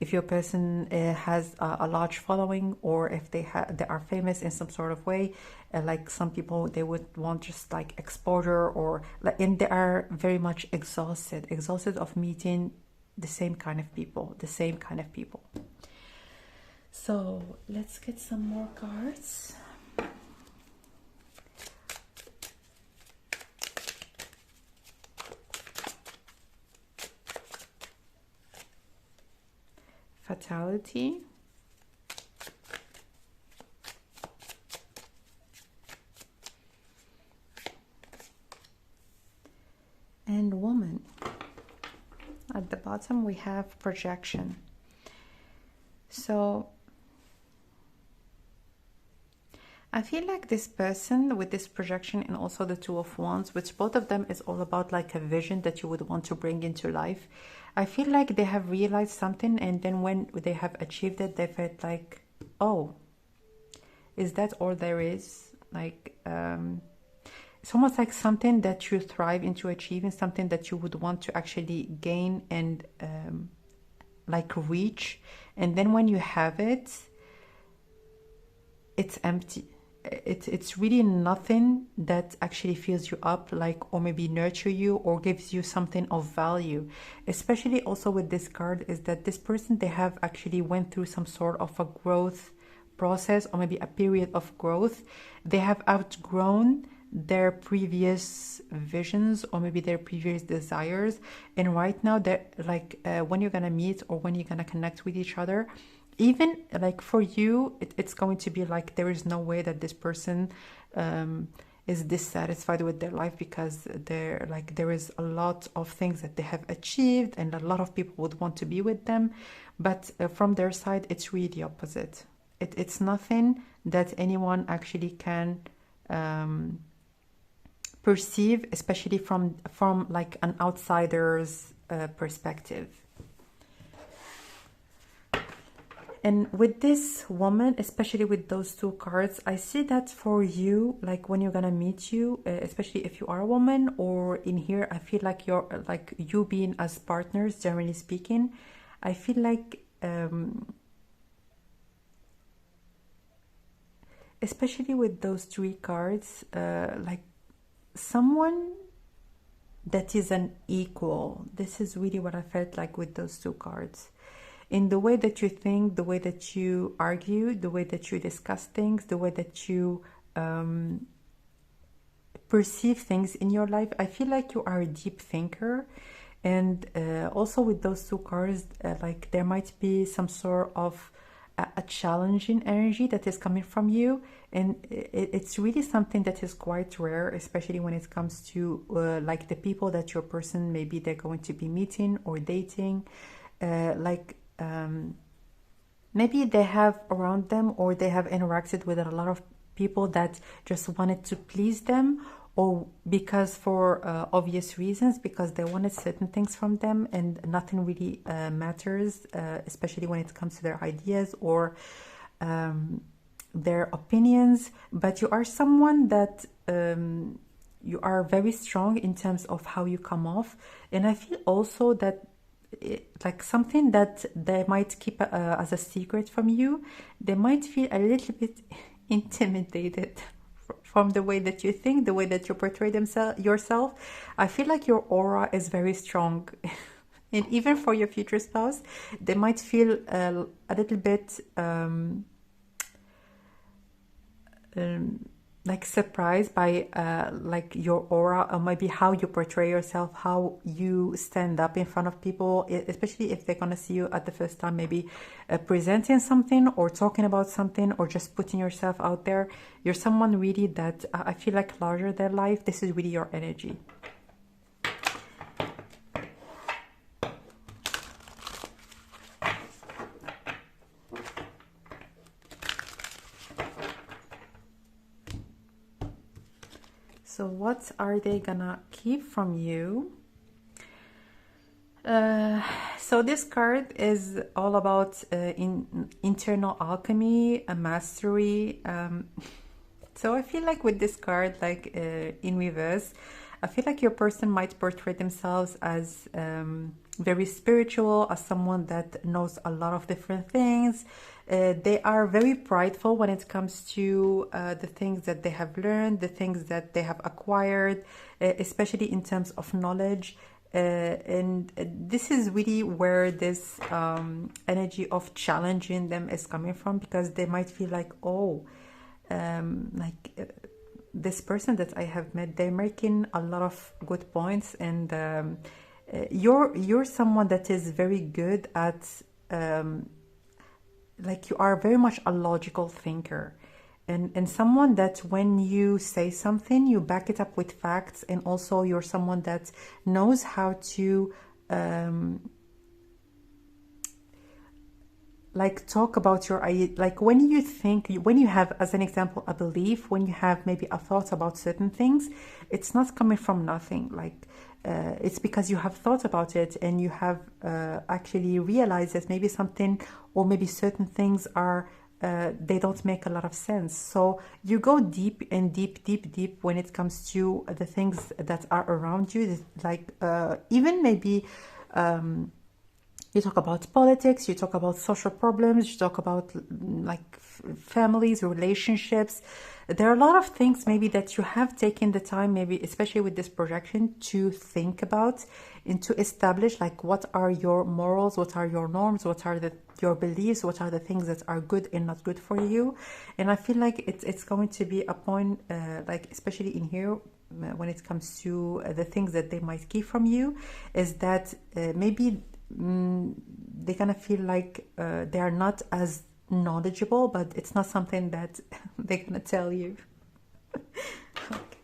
if your person has a large following, or if they are famous in some sort of way, like some people, they would want just like exposure, or like, and they are very much exhausted of meeting the same kind of people. So let's get some more cards. Fatality. And woman. At the bottom we have projection. So I feel like this person with this projection, and also the Two of Wands, which both of them is all about like a vision that you would want to bring into life. I feel like they have realized something, and then when they have achieved it, they felt like, oh, is that all there is? Like, it's almost like something that you thrive into achieving, something that you would want to actually gain and like reach. And then when you have it, it's empty. It's really nothing that actually fills you up, like, or maybe nurture you or gives you something of value. Especially also with this card is that this person, they have actually went through some sort of a growth process, or maybe a period of growth. They have outgrown their previous visions, or maybe their previous desires, and right now they're like, when you're gonna meet, or when you're gonna connect with each other, even like for you, it's going to be like there is no way that this person is dissatisfied with their life, because they're like, there is a lot of things that they have achieved, and a lot of people would want to be with them. But from their side, it's really the opposite. It's nothing that anyone actually can perceive, especially from like an outsider's perspective. And with this woman, especially with those two cards, I see that for you, like when you're gonna meet you, especially if you are a woman, or in here, I feel like you're like, you being as partners, generally speaking, I feel like, especially with those three cards, like someone that is an equal. This is really what I felt like with those two cards. In the way that you think, the way that you argue, the way that you discuss things, the way that you perceive things in your life, I feel like you are a deep thinker. And also with those two cards, like there might be some sort of a challenging energy that is coming from you, and it's really something that is quite rare, especially when it comes to like the people that your person, maybe they're going to be meeting or dating, like maybe they have around them, or they have interacted with a lot of people that just wanted to please them, or because for obvious reasons, because they wanted certain things from them, and nothing really matters, especially when it comes to their ideas or their opinions. But you are someone that you are very strong in terms of how you come off, and I feel also that like something that they might keep as a secret from you, they might feel a little bit intimidated from the way that you think, the way that you portray yourself. I feel like your aura is very strong. And even for your future spouse, they might feel a little bit like surprised by like your aura, or maybe how you portray yourself, how you stand up in front of people, especially if they're gonna see you at the first time, maybe presenting something or talking about something or just putting yourself out there. You're someone really that I feel like larger than life. This is really your energy. So what are they gonna keep from you? So this card is all about internal alchemy, a mastery. So I feel like with this card, like in reverse, I feel like your person might portray themselves as very spiritual, as someone that knows a lot of different things. They are very prideful when it comes to the things that they have learned, the things that they have acquired, especially in terms of knowledge. And this is really where this energy of challenging them is coming from, because they might feel like, oh, this person that I have met, they're making a lot of good points, and you're someone that is very good at like you are very much a logical thinker, and someone that when you say something, you back it up with facts, and also you're someone that knows how to like talk about your idea. Like when you think, when you have, as an example, a belief, when you have maybe a thought about certain things, it's not coming from nothing. Like it's because you have thought about it, and you have actually realized that maybe something, or maybe certain things are they don't make a lot of sense. So you go deep and deep when it comes to the things that are around you. Like even maybe you talk about politics, you talk about social problems, you talk about like families, relationships. There are a lot of things maybe that you have taken the time, maybe especially with this projection, to think about and to establish, like, what are your morals, what are your norms, what are your beliefs, what are the things that are good and not good for you. And I feel like it's going to be a point, like especially in here, when it comes to the things that they might keep from you, is that maybe they're gonna feel like they are not as knowledgeable, but it's not something that they're gonna tell you. Okay.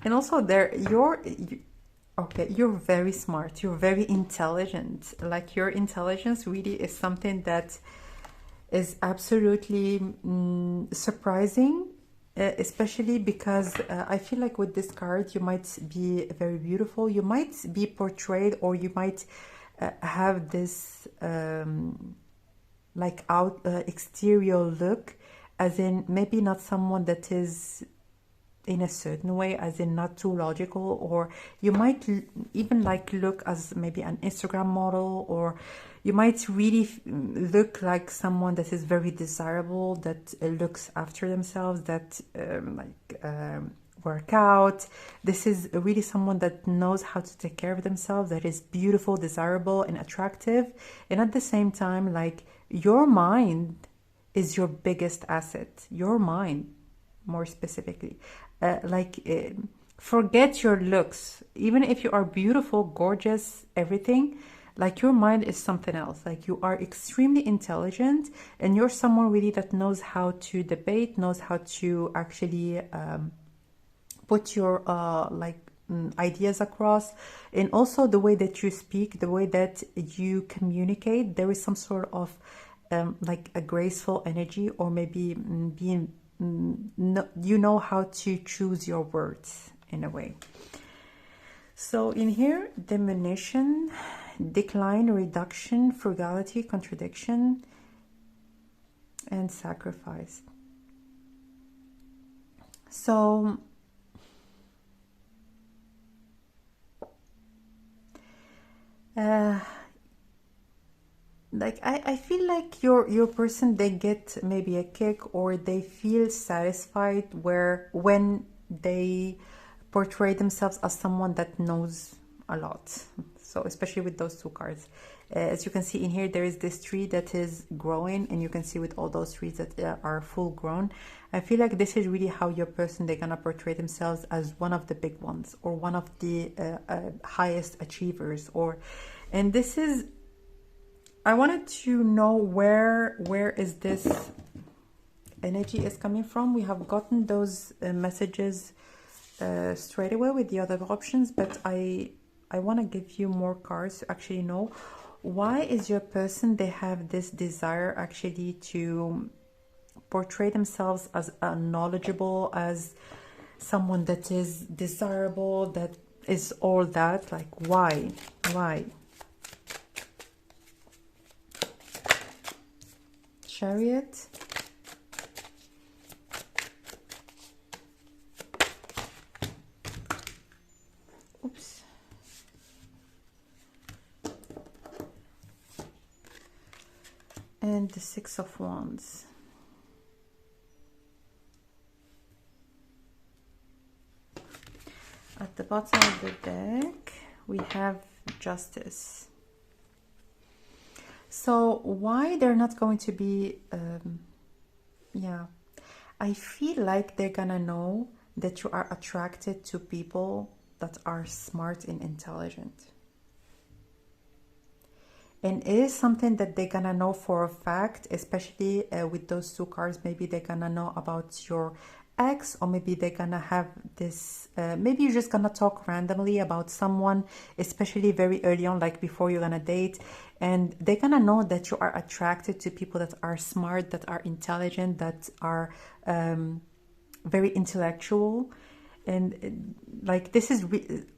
And also you're very smart, you're very intelligent. Like your intelligence really is something that is absolutely surprising. Especially because I feel like with this card, you might be very beautiful, you might be portrayed, or you might have this like exterior look, as in maybe not someone that is in a certain way, as in not too logical, or you might even like look as maybe an Instagram model, or you might really look like someone that is very desirable, that looks after themselves, that work out. This is really someone that knows how to take care of themselves, that is beautiful, desirable, and attractive. And at the same time, like, your mind is your biggest asset. Your mind, more specifically. Forget your looks. Even if you are beautiful, gorgeous, everything, like, your mind is something else. Like, you are extremely intelligent, and you're someone really that knows how to debate, knows how to actually put your ideas across. And also the way that you speak, the way that you communicate, there is some sort of like a graceful energy, or maybe being you know how to choose your words in a way. So in here, diminution, decline, reduction, frugality, contradiction, and sacrifice. So like I feel like your person, they get maybe a kick, or they feel satisfied when they portray themselves as someone that knows a lot. So especially with those two cards. As you can see in here, there is this tree that is growing, and you can see with all those trees that are full grown. I feel like this is really how your person, they're gonna portray themselves as one of the big ones, or one of the highest achievers, and this is, I wanted to know where is this energy is coming from. We have gotten those messages straight away with the other options, but I want to give you more cards to actually know why is your person, they have this desire actually to portray themselves as knowledgeable, as someone that is desirable, that is all that. Like, why Chariot, oops, and the Six of Wands. At the bottom of the deck, we have Justice. So why they're not going to be, yeah, I feel like they're gonna know that you are attracted to people that are smart and intelligent. And it is something that they're gonna know for a fact, especially with those two cards. Maybe they're gonna know about your ex, or maybe they're gonna have this, maybe you're just gonna talk randomly about someone, especially very early on, like before you're gonna date, and they're gonna know that you are attracted to people that are smart, that are intelligent, that are very intellectual. And like, this is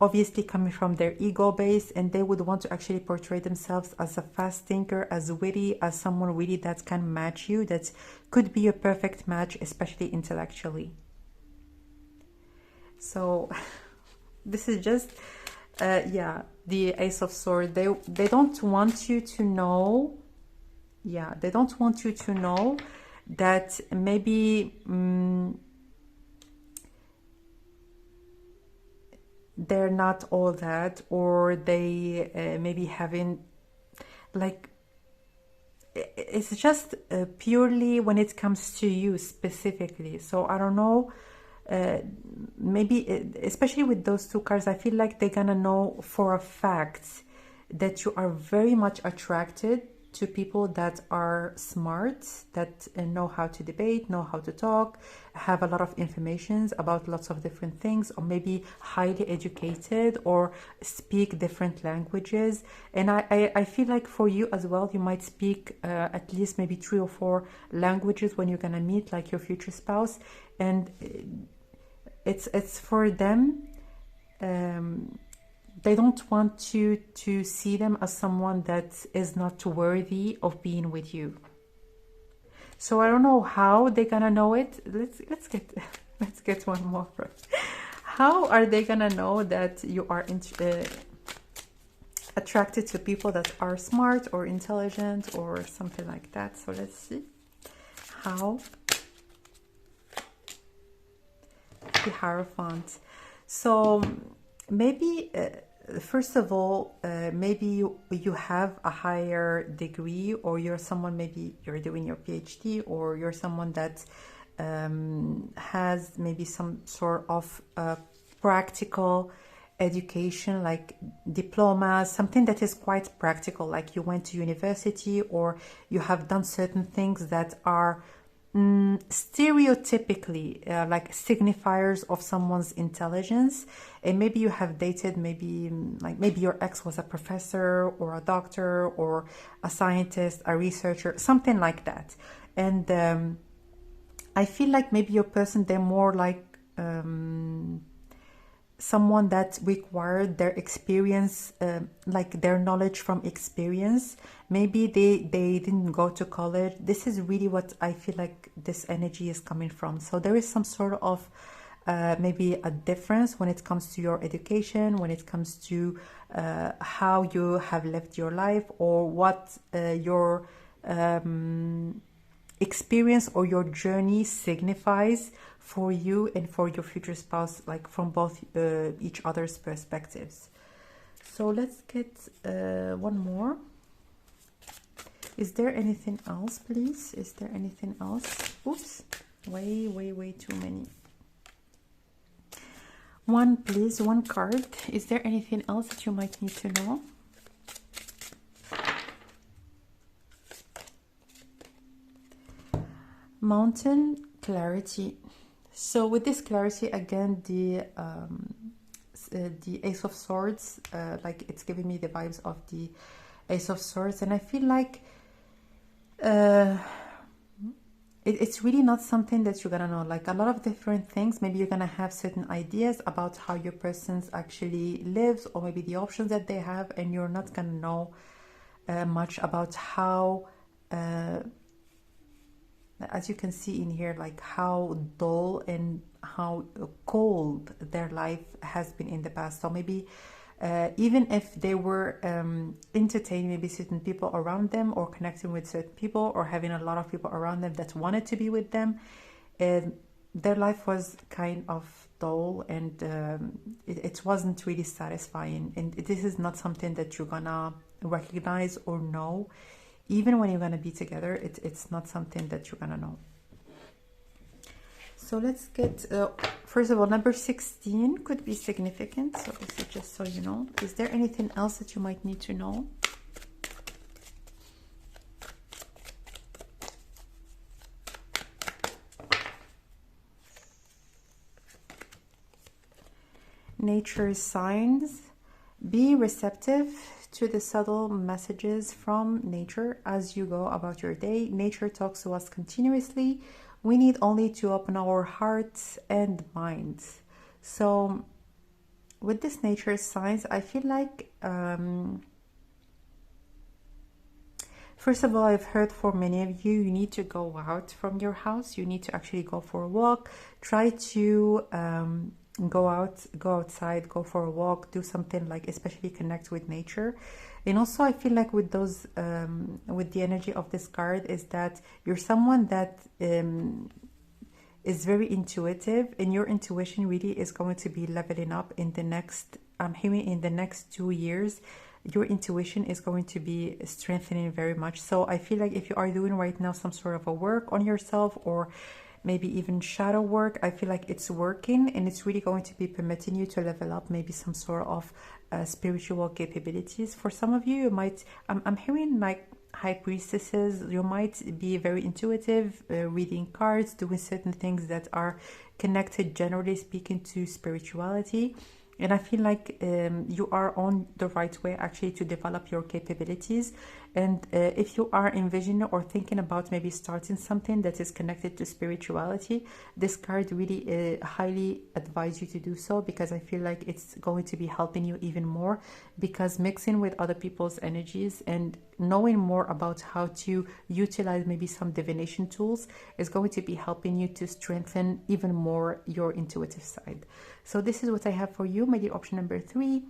obviously coming from their ego base, and they would want to actually portray themselves as a fast thinker, as witty, as someone really that can match you, that could be a perfect match, especially intellectually. So this is just yeah, the Ace of Swords. They don't want you to know, yeah, they don't want you to know that maybe they're not all that, or they maybe haven't, like, it's just purely when it comes to you specifically. So I don't know, maybe especially with those two cards, I feel like they're gonna know for a fact that you are very much attracted to people that are smart, that know how to debate, know how to talk, have a lot of information about lots of different things, or maybe highly educated, or speak different languages. And I feel like for you as well, you might speak at least maybe 3 or 4 languages when you're gonna meet like your future spouse. And it's for them, they don't want you to see them as someone that is not worthy of being with you. So I don't know how they're gonna know it. Let's get one more first. How are they gonna know that you are attracted to people that are smart or intelligent or something like that? So let's see how. The Hierophant. So maybe first of all, maybe you have a higher degree, or you're someone, maybe you're doing your PhD, or you're someone that has maybe some sort of practical education, like diploma, something that is quite practical, like you went to university, or you have done certain things that are stereotypically like signifiers of someone's intelligence. And maybe you have dated, maybe your ex was a professor, or a doctor, or a scientist, a researcher, something like that. And I feel like maybe your person, they're more like someone that required their experience, like their knowledge from experience. Maybe they didn't go to college. This is really what I feel like this energy is coming from. So there is some sort of maybe a difference when it comes to your education, when it comes to how you have lived your life, or what your experience or your journey signifies for you and for your future spouse, like from both each other's perspectives. So let's get one more. Is there anything else, please? Is there anything else? Oops, way too many. One, please, one card. Is there anything else that you might need to know? Mountain, clarity. So with this clarity, again, the Ace of Swords, like it's giving me the vibes of the Ace of Swords, and I feel like it's really not something that you're gonna know. Like a lot of different things, maybe you're gonna have certain ideas about how your person actually lives, or maybe the options that they have, and you're not gonna know much about how as you can see in here, like how dull and how cold their life has been in the past. So maybe even if they were entertaining maybe certain people around them, or connecting with certain people, or having a lot of people around them that wanted to be with them, their life was kind of dull, and it wasn't really satisfying. And this is not something that you're gonna recognize or know. Even when you're going to be together, it's not something that you're going to know. So let's get, first of all, number 16 could be significant. So this is just so you know. Is there anything else that you might need to know? Nature's signs. Be receptive to the subtle messages from nature as you go about your day. Nature talks to us continuously. We need only to open our hearts and minds. So with this nature signs, I feel like first of all, I've heard for many of you, you need to go out from your house. You need to actually go for a walk. Try to go outside, go for a walk, do something, like especially connect with nature. And also I feel like with those with the energy of this card is that you're someone that is very intuitive, and your intuition really is going to be leveling up in the next, I'm hearing in the next 2 years. Your intuition is going to be strengthening very much. So I feel like if you are doing right now some sort of a work on yourself, or maybe even shadow work, I feel like it's working, and it's really going to be permitting you to level up maybe some sort of spiritual capabilities. For some of you, you might, I'm hearing like high priestesses, you might be very intuitive, reading cards, doing certain things that are connected, generally speaking, to spirituality. And I feel like you are on the right way actually to develop your capabilities. And if you are envisioning or thinking about maybe starting something that is connected to spirituality, this card really highly advise you to do so, because I feel like it's going to be helping you even more, because mixing with other people's energies and knowing more about how to utilize maybe some divination tools is going to be helping you to strengthen even more your intuitive side. So this is what I have for you, my dear option number 3.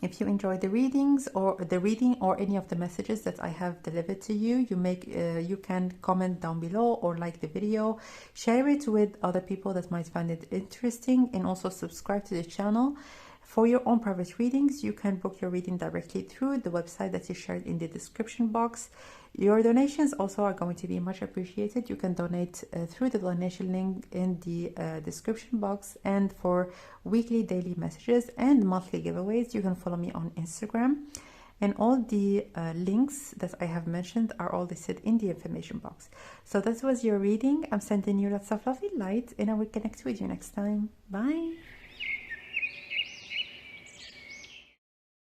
If you enjoyed the readings or the reading or any of the messages that I have delivered to you, you can comment down below or like the video, share it with other people that might find it interesting, and also subscribe to the channel. For your own private readings, you can book your reading directly through the website that is shared in the description box. Your donations also are going to be much appreciated. You can donate through the donation link in the description box. And for weekly, daily messages and monthly giveaways, you can follow me on Instagram. And all the links that I have mentioned are all listed in the information box. So that was your reading. I'm sending you lots of lovely light, and I will connect with you next time. Bye.